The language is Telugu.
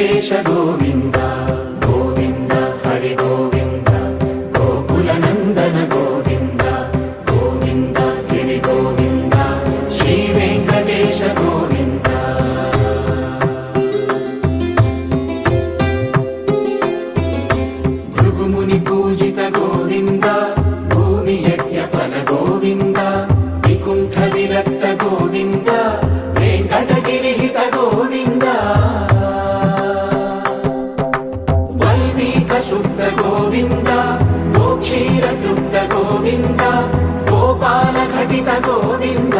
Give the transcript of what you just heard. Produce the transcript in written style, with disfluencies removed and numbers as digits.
వెంకటేశ గోవింద గోవింద హరి గోవింద గోకుల నందన గోవింద గోవింద గిరి గోవింద శ్రీ వెంకటేశ గోవింద భృగుముని పూజిత గోవింద భూమి యజ్ఞ ఫల గోవింద వికుంఠ విరక్త గోవింద వెంకటగిరిహిత గోవింద వల్మీక శుద్ధ గోవింద గోక్షీర తృప్త గోవింద గోపాల ఘటిత గోవింద